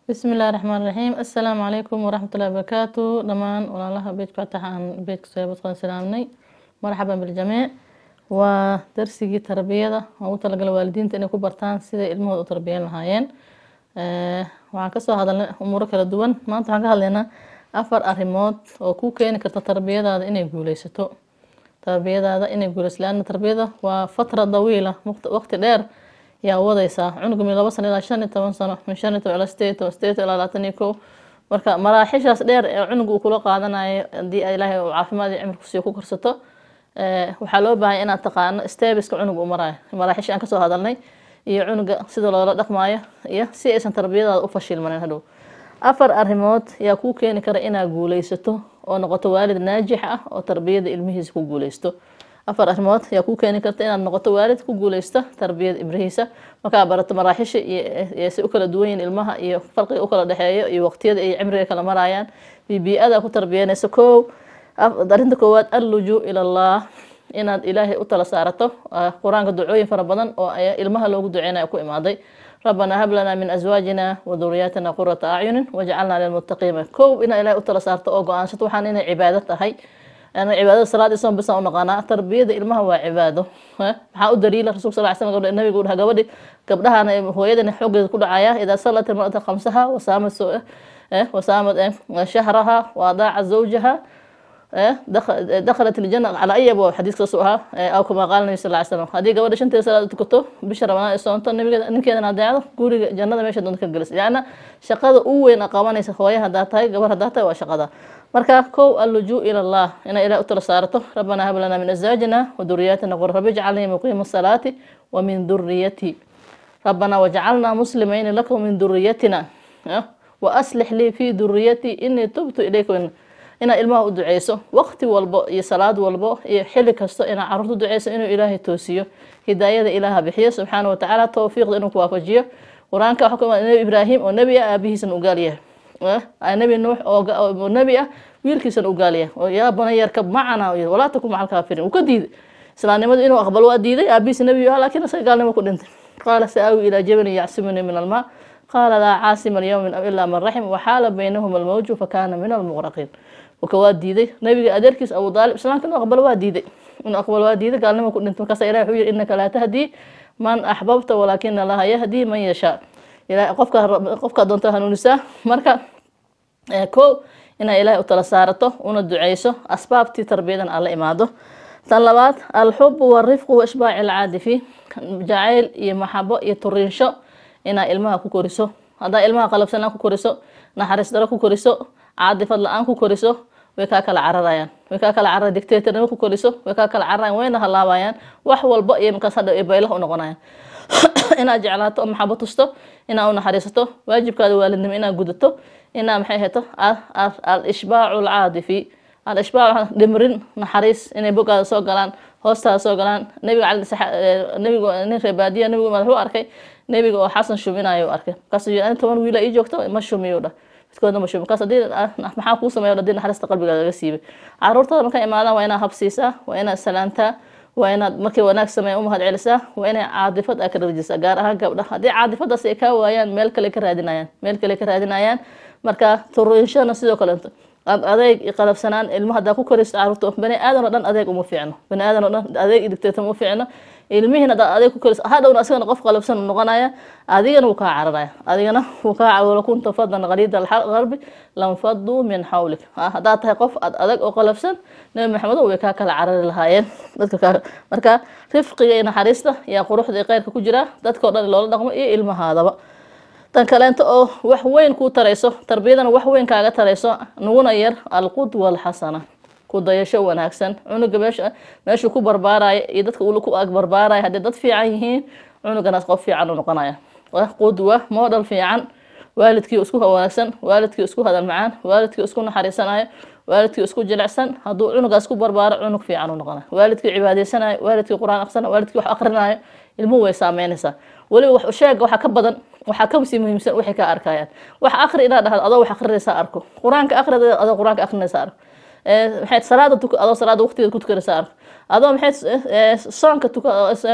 بسم الله الرحمن الرحيم. السلام عليكم ورحمة الله وبركاته. دمان ولا لها بيت فتح عن بيت سيبت قن سلامني. مرحبا بالجميع. ودرسي تربية أو تلقى الوالدين تاني كبرتان سيدة علمه وتربية لهايين. وعكسوا هذا أمور كلا دوان ما أنت حاجة لنا أفر أرمات أو كوكين كرت تربية هذا إني جوليستو. تربية هذا إني جولس لأن تربية وفترة طويلة وقت دير yaa wadaysa cunuga min 2 sano ilaa 15 sano min 15 ilaa 18 ilaa 22 marka maraaxishaas dheer ee cunuga uu kula qaadanayo hadii Ilaahay uu caafimaad iyo cimri ku sii ku korsato waxa loo baahan inaad taqaano stebiska cunuga uu marayo maraaxisha aan ka soo hadalnay iyo cunuga sida loola dhaqmaayo iyo si aysan tarbiyadaada u fashilmanin hadhow afar arrimood yaa ku keeni kara inaad guuleysato oo noqoto waalid naajix ah oo tarbiyada ilmihiisa ku guuleysto afar arrimood yaa ku keeni karta inaad noqoto waalid ku guuleysta tarbiyada ibrihiisa marka barato maraaxisha iyo si u kala duwan ilmaha iyo farqiga u kala dhaxeeyo iyo waqtiyada ay cimriga kala marayaan bibi'ada ku tarbiyanayso darinta koowaad alluju ila Allah inaad Ilaahay u tala saarato quraanka ducooyin fara badan oo ay ilmaha loogu duceynayo ku imaaday ربنا هب لنا من أزواجنا وذرياتنا قرة أعين واجعلنا للمتقين ina Ilaahay u tala saarto oo go'aansato waxaan inay cibaado tahay أنا عبادة صلاة إسلام بس أنا قناة تربية إلمها وعبادة ها دليل الرسول صلى الله عليه وسلم قبل النبي يقول قبلها أنا هو يدني حق كل عياه إذا صلت المرأة خمسها وصامت وصامت شهرها وأضاع زوجها دخلت الجنة على أي أبواب حديث قصوها أو كما قال النبي صلى الله عليه وسلم هذه قبل شنتي صلاة كتب بشر ما إسلام النبي إنك أنا داعي قولي جنة ما يشدون كجلس يعني شقة أوين أقامنا يسخويها داتها قبل داتها وشقة marka kow alluju ila Allah ina ila u tala saarato rabbana hab lana min azwajina wa dhurriyyatina qurrata a'yun muqimus salati wa min dhurriyyati rabbana waj'alna muslimin laka min dhurriyyatina wa aslih li fi dhurriyyati inni tubtu ilayka ina ilmaha u duceyso waqti walbo iyo salaad walbo iyo xilli kasto ina carruurtu duceyso inuu Ilaahay toosiyo hidaayada Ilaaha bixiyo subhanahu wa ta'ala tawfiiqda inuu ku waafajiyo quraanka waxa ka nabi Ibrahim oo nabi aabihiisan u gaaliyahay النبي نوح أو النبي ويلكيسن وقاليه ويا بني يركب معنا ولا تكون مع الكافرين وكديد سلاني ما إنه أقبل وأديده أبيس النبي لكن سيقال ما كنت قال سآوي إلى جبل يعصمني من الماء قال لا عاصم اليوم إلا من رحم وحال بينهم الموج فكان من المغرقين وكواديده نبي أدركس أو ضالب سلان كانوا أقبل وأديده إنه أقبل وأديده قال ما كنت كسر إلى حوير إنك لا تهدي من أحببت ولكن الله يهدي من يشاء إلى قفك دونته هنونسا مركا كو ina Ilaahay u tala saarato una duceyso asbaabtii tarbiyadan alla imaado tan labaad alhub warifq wa ishbaa'i al'aadifi jacayl iyo maxabo iyo turinsho ina ilmaha ku koriso hada ilmaha qalabsan ku koriso naxariis daro ku koriso caadifad la'aan ku koriso way ka kala cararayaan way ka kala carar dictatornimo ku koriso way ka kala cararayaan wayna halaabayaan wax walba iyo markaas hadda ay baylaha u noqonayaan ina jeclaato maxabo tusto ina u naxariisato waajibkaada waalidnimo ina gudato ina maxay heeto al-ishbaa'u al-'aadifi al-ishbaa'u dimrin naxariis inay bogaada soo galaan hoostaada soo galaan nabiga reebaadiya nabiga wuxuu arkay nabiga oo xasan shuminayo arkay kaas aan 10 wiil ay joogto ma shumiyo midkooda ma shumin kaas hadii maxaa ku sameeyo hadii naxariista qalbiga laga siibay caruurtada markay imaadaan waa ina habsiisa waa ina salaanta waa inaad markay wanaag sameeyo u mahad celisaa waa inay caadifad ka rajisaa gaar ahaan gabdhaha hadii caadifadaas ay ka waayaan meel kale ka raadinayaan marka turinshana sidoo kale adeeg qalabsanaan ilmaha da ku koristo caruurta bani aadan oo dhan adeeg uma fiicno bani aadan oo dhan adeeg dictator uma fiicno ilmihina da adeeg ku koristo hadawna asagana qof qalabsan noqonaya adigana uu ka cararaya adigana uu ka cawlo kunta fadan qalida al-gharbi lam faddu min hawlik hada tahay qof adeeg oo qalabsan nabi maxamed oo ka kala carari lahaayeen dadka marka rifqiga iyo naxariista iyo quruxda iyo khayrka ku jira dadka oo dhan loola dhaqmo iyo ilmahaadaba tan kaleento oo wax weyn ku tarayso tarbiyadana wax weyn kaaga tarayso nuguna yar alqudwa alxasana ku dayasho wanaagsan cunuga meesha ku barbaaraay iyo dadka uu ku ag barbaaraay hadii dad fiican yihiin cunugana qof fiican u noqonaya qudwa model fiican waalidkii isku wanaagsan waalidkii isku hadal macaan waalidkii isku naxariisanayo waalidkii isku jilicsan haduu cunugaas ku barbaaro cunug fiican u noqonaya waalidkii cibaadeysanaayo waalidkii quraan aqsana waalidkii wax aqrinayo ilmuhu way saameynaysaa waliba wax u sheeg waxa ka badan waxa ka muhiimsan wixii ka arkayaan wax akhri ina dhahad adoo wax akhrinaysa arko quraanka akhrida adoo quraanka akhrinaysa arko maxay salaada adoo salaada waqtigeeda ku tukanaysa arko adoo maxay soonka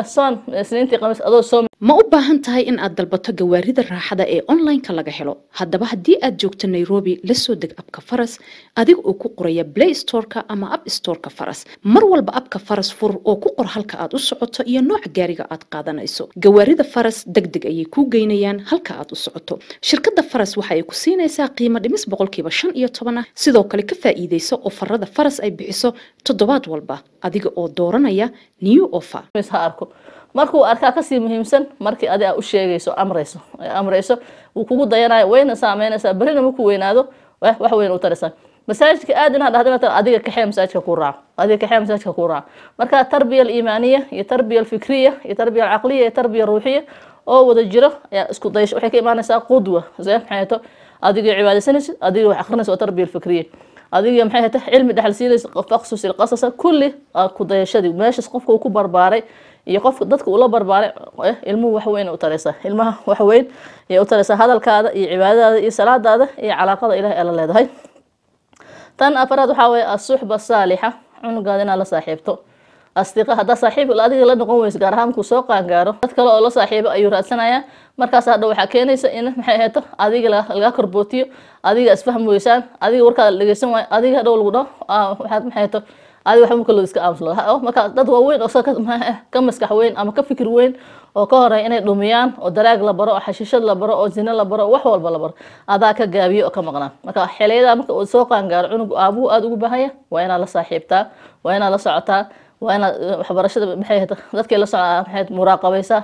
soon isniintii qamis adoo soom ma u baahan tahay in aad dalbato gawaarida raaxada ee online-ka laga helo haddaba haddii aad joogto Nairobi la soo deg abka Faras adiga oo ku qoraya Play Store-ka ama App Store-ka Faras mar walba abka Faras fur oo ku qor halka aad u socoto iyo nooca gaariga aad qaadanayso gawaarida Faras degdeg ayay ku geynayaan halka aad u socoto shirkadda Faras waxa ay ku siinaysaa qiimo dhimis 15% sidoo kale ka faa'iideyso ofarada Faras ay bixiso toddobaad walba adiga oo dooranaya new offer markuu arkaa ka sii muhiimsan markii adiga u sheegayso amrayso uu kugu dayanayo wayna saameynaysaa barina markuu weynaado wax weyn u taraysan masaajidka aadina dhahdana adiga ka xeem masaajidka ku raac marka tarbiya iimaaniya iyo tarbiya fikriya iyo tarbiya aqliya iyo tarbiya ruuxiya oo wada jiro ayaa isku dayasho waxay ka imaanaysaa qudwa maxayto adiga cibaadaysanaysid adiga wax akhrinaysid oo tarbiya fikriya adiga maxayto cilmi dhaxal siinaysid qofqsus qasas kulli ku dayashadii meeshas qofka uu ku barbaaray iyo qofka dadka uu la barbaaray ilmuhu wax weyn u taraysa ilmaha wax weyn ee u taraysa hadalkaada iyo cibaadadaada iyo salaadaada iyo calaaqada Ilaahay la leedahay tan afraad waxa way as-suhba saaliha cunugaada inaad la saaxiibto asdiqa hada saaxiib la adiga la noqon weyso gaar ahaan ku soo qaangaaro dad kale oo la saaxiibo ayuu raadsanaya markaas hadda waxa keenaysa in maxay ahaato adiga laga korbootiyo adiga isfaham weysaan adiga warkaada dhageysan way adiga dhow lagu dhaw waxaad maxay ahaato adiga waxa marka loo iska aamuslo marka dad waaweyn oo ka maskax weyn ama ka fikir weyn oo ka horay inay dhumiyaan oo daraag la baro oo xashiishad la baro oo zina la baro wax walba la baro adaa ka gaabiyo oo ka maqnaan marka xiliyada marka uu soo qaangaaro cunug aabuhu aad ugu baahaya waa inaad la saaxiibtaa waa inaad la socotaa waa inaad waxbarashada maxay dadkii la socdaa maxay muraaqabaysa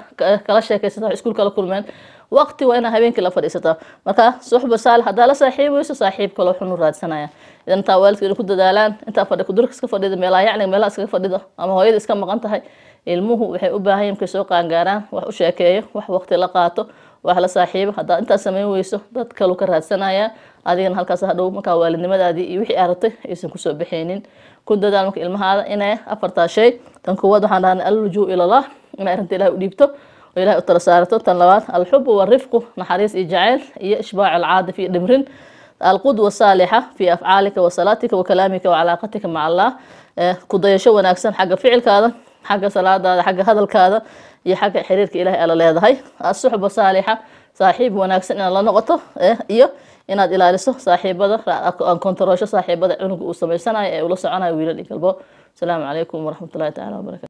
kala sheekaysataa iskuulka la kulmeen waqti waa inaad habeenkii la fadhiisataa marka suxba saalix hadaa la saaxiibayso saaxiib kale wuxuu nu raadsanaya inta waalidka ku dadaalaan inta fadhi ku durka iska fadhida meelaha iska fadhida ama hooyada iska maqan tahay ilmuhu waxay u baahan yihiin soo qaangaaraan wax u sheekeeyo wax waqti la qaato wax la saaxiibo hadaa inta sameyn weyso dad kale ka raadsanaya adigana halkaas hadhow marka waalidnimadaadii iyo wixii aragtay aysan ku soo bixeenin ku dadaal marka ilmahaada inay afarta shay tan koowaad waxaan dhahnaa al-lujuu ila Allah in arinta Ilaahay u dhiibto oo Ilaahay u tala saarto tan labaad al-hubbu war-rifqu naxariis iyo jacayl iyo ishbaac al-caadif iyo dhimrin القدوة الصالحة في أفعالك وصلاتك وكلامك وعلاقتك مع الله كضيشة وناكسن حق فعل كذا حق صلاة حق هذا الكذا يحق حريرك إلهي على الله هاي الصحبة الصالحة صاحب وناكسن إن الله نقطة إيه إن هذا إلى لسه صاحب هذا أن كنتروش صاحب هذا عنق وسمي سنة ولا سنة ويلا السلام عليكم ورحمة الله تعالى وبركاته